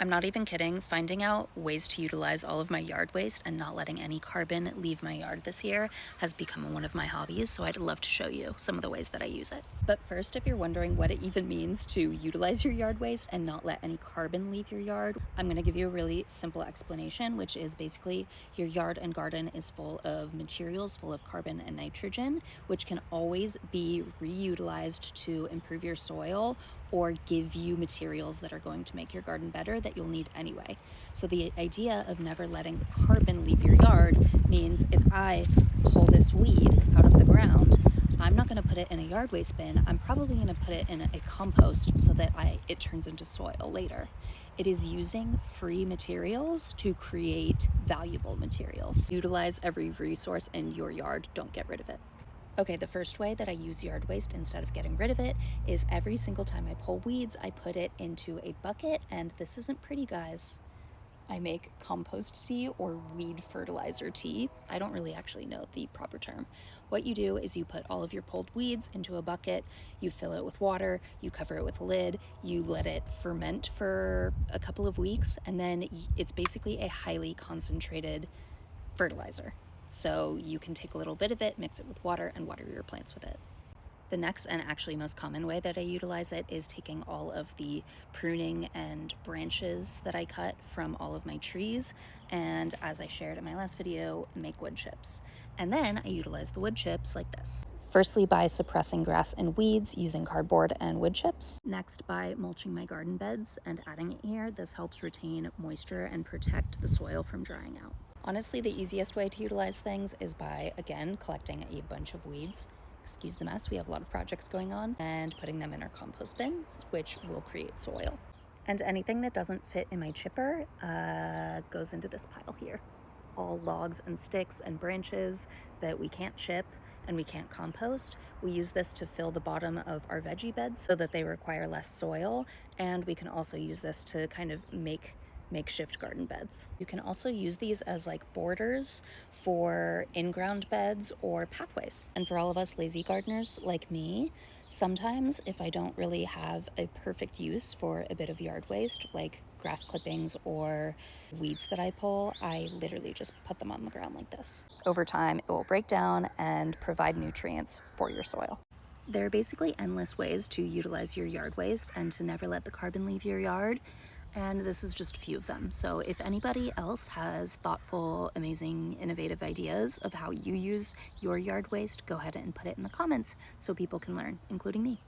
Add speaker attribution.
Speaker 1: I'm not even kidding. Finding out ways to utilize all of my yard waste and not letting any carbon leave my yard this year has become one of my hobbies, so I'd love to show you some of the ways that I use it. But first, if you're wondering what it even means to utilize your yard waste and not let any carbon leave your yard, I'm going to give you a really simple explanation, which is basically your yard and garden is full of materials, full of carbon and nitrogen, which can always be reutilized to improve your soil or give you materials that are going to make your garden better that you'll need anyway. So the idea of never letting carbon leave your yard means if I pull this weed out of the ground, I'm not going to put it in a yard waste bin. I'm probably going to put it in a compost so that it turns into soil later. It is using free materials to create valuable materials. Utilize every resource in your yard. Don't get rid of it. Okay, the first way that I use yard waste instead of getting rid of it is every single time I pull weeds, I put it into a bucket, and this isn't pretty, guys. I make compost tea or weed fertilizer tea. I don't really actually know the proper term. What you do is you put all of your pulled weeds into a bucket, you fill it with water, you cover it with a lid, you let it ferment for a couple of weeks, and then it's basically a highly concentrated fertilizer. So you can take a little bit of it, mix it with water, and water your plants with it. The next and actually most common way that I utilize it is taking all of the pruning and branches that I cut from all of my trees, and as I shared in my last video, make wood chips. And then I utilize the wood chips like this. Firstly, by suppressing grass and weeds using cardboard and wood chips. Next, by mulching my garden beds and adding it here. This helps retain moisture and protect the soil from drying out. Honestly, the easiest way to utilize things is by, again, collecting a bunch of weeds. Excuse the mess, we have a lot of projects going on, and putting them in our compost bins, which will create soil. And anything that doesn't fit in my chipper goes into this pile here. All logs and sticks and branches that we can't chip and we can't compost. We use this to fill the bottom of our veggie beds so that they require less soil, and we can also use this to kind of make makeshift garden beds. You can also use these as like borders for in-ground beds or pathways. And for all of us lazy gardeners like me, sometimes if I don't really have a perfect use for a bit of yard waste, like grass clippings or weeds that I pull, I literally just put them on the ground like this. Over time, it will break down and provide nutrients for your soil. There are basically endless ways to utilize your yard waste and to never let the carbon leave your yard. And this is just a few of them. So if anybody else has thoughtful, amazing, innovative ideas of how you use your yard waste, go ahead and put it in the comments so people can learn, including me.